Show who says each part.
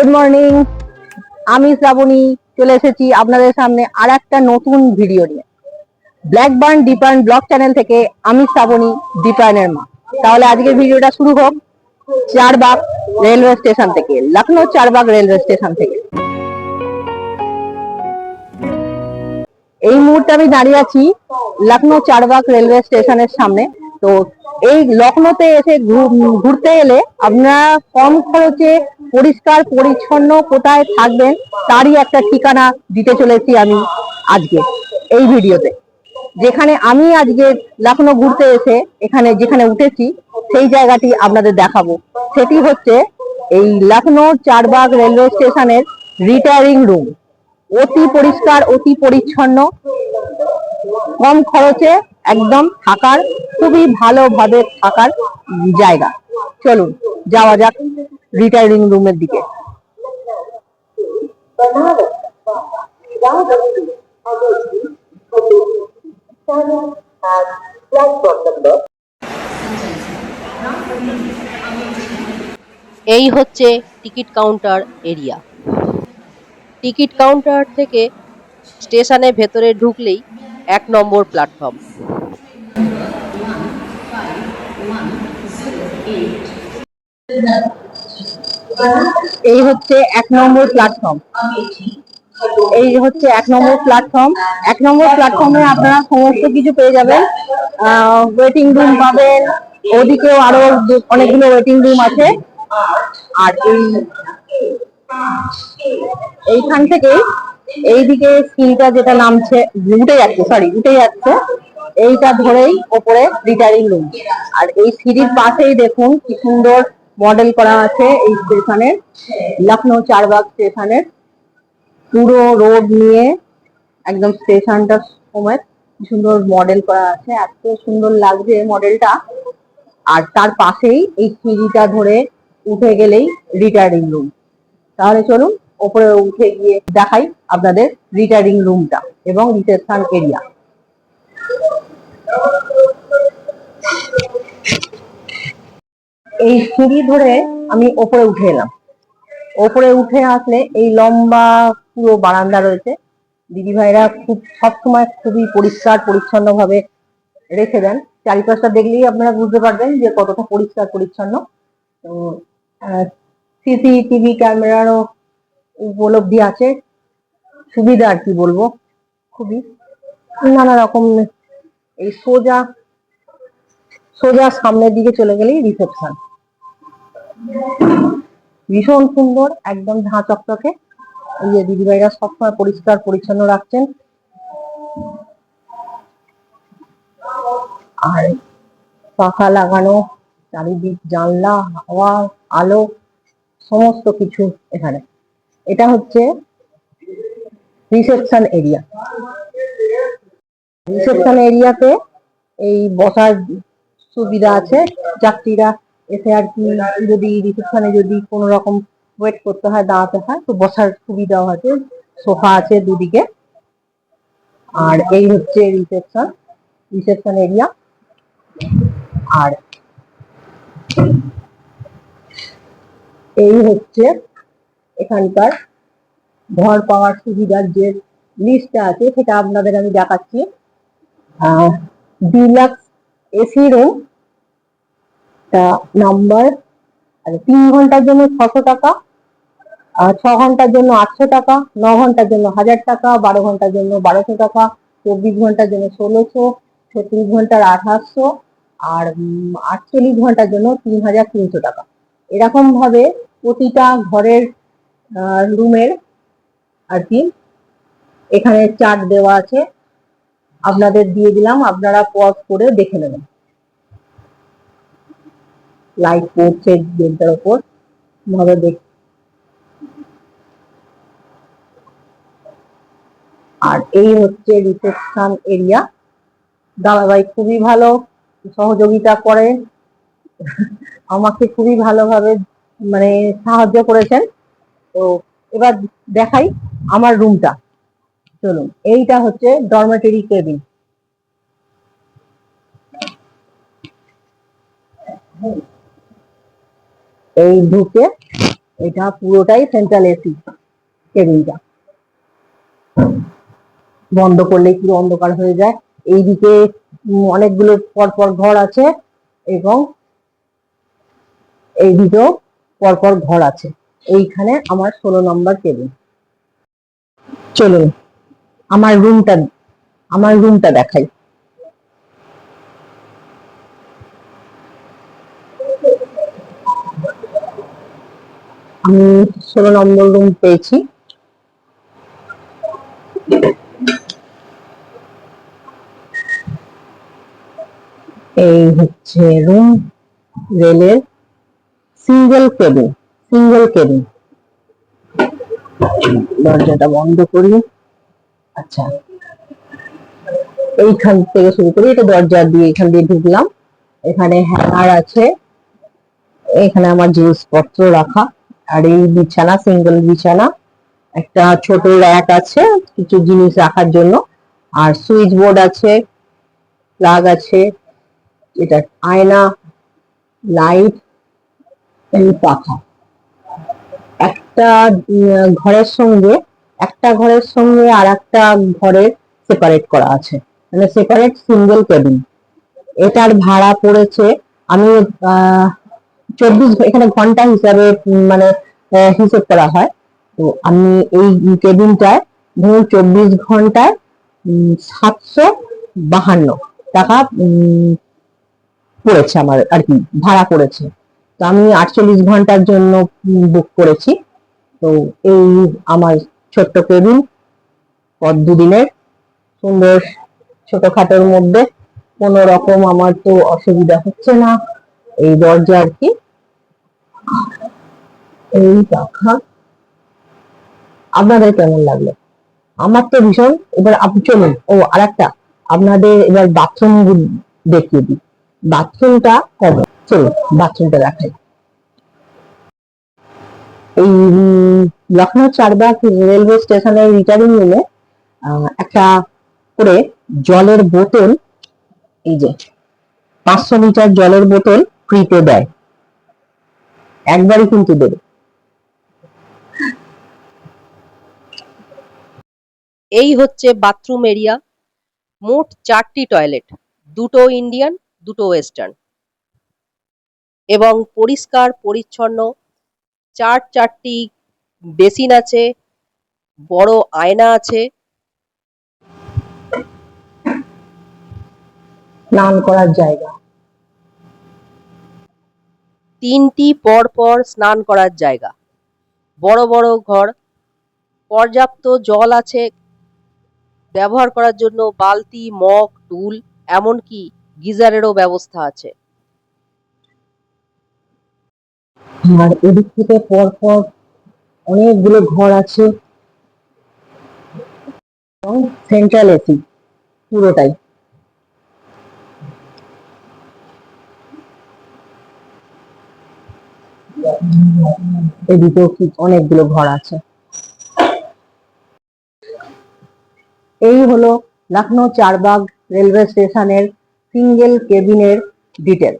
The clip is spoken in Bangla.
Speaker 1: গুড মর্নিং, আমি শ্রাবণী চলে এসেছি আপনাদের সামনে আর একটা নতুন ভিডিও নিয়ে। ব্ল্যাক বার্ন ডিপার্ন ব্লগ চ্যানেল থেকে আমি শ্রাবণী, ডিপার্নের মা। তাহলে আজকের ভিডিওটা শুরু হোক চারবাগ রেলওয়ে স্টেশন থেকে, লখনৌ চারবাগ রেলওয়ে স্টেশন থেকে। এই মুহূর্তে আমি দাঁড়িয়ে আছি লখনৌ চারবাগ রেলওয়ে স্টেশনের সামনে। তো এই লখনৌতে এসে ঘুরতে এলে আপনারা কম খরচে পরিষ্কার পরিচ্ছন্ন কোথায় থাকবেন তারই একটা ঠিকানা দিতে চলেছি আমি আজকে এই ভিডিওতে। যেখানে আমি আজকে লখনৌ ঘুরতে এসে এখানে যেখানে উঠেছি সেই জায়গাটি আপনাদের দেখাবো। সেটি হচ্ছে এই লখনৌ চারবাগ রেলওয়ে স্টেশনের রিটায়ারিং রুম। অতি পরিষ্কার, অতি পরিচ্ছন্ন, কম খরচে একদম থাকার, খুবই ভালোভাবে থাকার জায়গা। চলুন যাওয়া যাক রিটায়ারিং রুমের দিকে।
Speaker 2: এই হচ্ছে ticket counter area. Ticket counter থেকে স্টেশনের ভেতরে ঢুকলেই 1 নম্বর প্ল্যাটফর্ম।
Speaker 1: এই হচ্ছে 1 নম্বর প্ল্যাটফর্ম। এই হচ্ছে 1 নম্বর প্ল্যাটফর্ম। 1 নম্বর প্ল্যাটফর্মে আপনারা সমস্ত কিছু পেয়ে যাবেন। ওয়েটিং রুম পাবেন, ওদিকেও আরো অনেকগুলো ওয়েটিং রুম আছে। আর এইখান থেকে এইদিকে সিঁড়িটা যেটা নামছে, উঠে যাচ্ছে, এইটা ধরেই ওপরে রিটায়ারিং রুম। আর এই সিঁড়ির পাশেই দেখুন কি সুন্দর মডেল করা আছে এই স্টেশনের, লখনৌ চারবাগ স্টেশনের পুরো রোড নিয়ে একদম স্টেশনটা সময় সুন্দর মডেল করা আছে, এত সুন্দর লাগছে মডেলটা। আর তার পাশেই এই সিঁড়িটা ধরে উঠে গেলেই রিটায়ারিং রুম। তাহলে চলুন ওপরে উঠে গিয়ে দেখাই আপনাদের রিটায়ারিং রুমটা এবং রিসেপশন এরিয়া। এই সিঁড়ি ধরে আমি ওপরে উঠে এলাম। ওপরে উঠে আসলে এই লম্বা পুরো বারান্দা রয়েছে। দিদিভাইরা খুব সবসময় খুবই পরিষ্কার পরিচ্ছন্ন ভাবে রেখে দেন। চারিপাশটা দেখলেই আপনারা বুঝতে পারবেন যে কতটা পরিষ্কার পরিচ্ছন্ন। তো সিসিটিভি ক্যামেরারও উপলব্ধি আছে, সুবিধা আর কি বলবো, খুবই নানা রকম। এই সোজা সোজা সামনের দিকে চলে গেলেই রিসেপশন। ভীষণ সুন্দর, একদম ঝাঁ চকচকে। এই যে দিদিভাইরা সবসময় পরিষ্কার পরিচ্ছন্ন রাখছেন। আর পাখা লাগানো, চারিদিক জানলা, হাওয়া, আলো, সমস্ত কিছু এখানে। এটা হচ্ছে রিসেপশন এরিয়া। রিসেপশন এরিয়াতে এই বসার সুবিধা আছে। যাত্রীরা এসে আর কি যদি রিসেপশনে যদি কোনো রকম ওয়েট করতে হয়, দাঁড়াতে হয়, তো বসার সুবিধাও আছে, সোফা আছে দুদিকে। আর এই হচ্ছে রিসেপশন এরিয়া। আর এই হচ্ছে এখানকার ঘর পাওয়ার সুবিধার যে লিস্টটা আছে সেটা আপনাদের আমি দেখাচ্ছি। ডিলাক্স এসি রুম নাম্বার 3 ঘন্টার জন্য 600 টাকা, 6 ঘন্টার জন্য 800 টাকা, 9 ঘন্টার জন্য 1000 টাকা, 12 ঘন্টার জন্য 1200 টাকা, 24 ঘন্টার জন্য 1600, 36 ঘন্টার 2800, আর 48 ঘন্টার জন্য 3300 টাকা। এরকম ভাবে প্রতিটা ঘরের রুমের আর কি এখানে চার্ট দেওয়া আছে, আপনাদের দিয়ে দিলাম, আপনারা পজ করে দেখে নেবেন। লাইট পড়ছে বেডটার উপর ভাবে দেখ। আর এই হচ্ছে রিসেপশন এরিয়া। দাদাভাই খুবই ভালো সহযোগিতা করে, আমাকে খুবই ভালোভাবে মানে সাহায্য করেছেন। তো এবার দেখাই আমার রুমটা। চলুন, এইটা হচ্ছে ডরমেটরি কেবিন। এই ঢুকে এটা পুরোটাই সেন্ট্রাল এসি কেবিনটা। বন্ধ করলে পুরো অন্ধকার হয়ে যায়। এইদিকে অনেকগুলো পরপর ঘর আছে এবং এইদিকেও পরপর ঘর আছে। এইখানে আমার 16 নম্বর কেবিন। চলুন আমার রুমটা দেখাই। আমি 16 নম্বর রুম পেয়েছি। এই হচ্ছে রুম, রেলের সিঙ্গেল কেবিন। দরজাটা বন্ধ করি। আচ্ছা, এইখান থেকে শুরু করি। এটা দরজা দিয়ে এখান দিয়ে ঢুকলাম। এখানে হ্যাঙ্গার আছে, এখানে আমার জিনিসপত্র রাখা। আর এই বিছানা, সিঙ্গেল বিছানা। একটা ছোট র্যাক আছে কিছু জিনিস রাখার জন্য। আর সুইচ বোর্ড আছে, প্লাগ আছে, এটা আয়না, লাইট, এই পাখা। একটা ঘরের সঙ্গে আর একটা ঘরের সেপারেট করা আছে, মানে সেপারেট সিঙ্গেল কেবিন। এটার ভাড়া পড়েছে, আমি 24, এখানে ঘন্টা হিসাবে মানে হিসেব করা হয়। তো আমি এই কেবিনটায় ধরুন 24 ঘন্টায় 752 টাকা পড়েছে আমার আর কি, ভাড়া পড়েছে। তো আমি 48 ঘন্টার জন্য বুক করেছি। তো এই আমার ছোট্ট কেবিন, দুদিনের, সুন্দর ছোটখাটোর মধ্যে। কোনো রকম আমার তো অসুবিধা হচ্ছে না। এই দরজা আর কি, এই পাখা। আপনাদের কেমন লাগলো? আমার তো ভীষণ। এবার আপনি চলুন, আরেকটা আপনাদের এবার বাথরুম দেখিয়ে দিই। বাথরুমটা কেমন, চলুন বাথরুমটা দেখাই। এই লখনৌ চারবাগ রেলওয়ে স্টেশনের রিটার্নিং রুমে একটা করে জলের বোতল, এই যে 500 লিটার জলের বোতল ফ্রিতে দেয়, একবারই কিন্তু দেবে।
Speaker 2: এই হচ্ছে বাথরুম এরিয়া। মোট 4টি টয়লেট, 2টো ইন্ডিয়ান, 2টো ওয়েস্টার্ন, এবং পরিষ্কার পরিচ্ছন্ন। 4টি বেসিন আছে, বড় আয়না আছে।
Speaker 1: স্নান করার জায়গা,
Speaker 2: 3টি পরপর স্নান করার জায়গা, বড় বড় ঘর, পর্যাপ্ত জল আছে ব্যবহার করার জন্য, বালতি, মগ, টুল, এমনকি গিজারেরও ব্যবস্থা আছে।
Speaker 1: আর এদিক থেকে পরপর অনেকগুলো ঘর আছে এবং সেন্ট্রাল এসি পুরোটাই। এদিকেও অনেকগুলো ঘর আছে। এই হলো লখনৌ চারবাগ রেলওয়ে স্টেশনের সিঙ্গেল কেবিনের ডিটেল।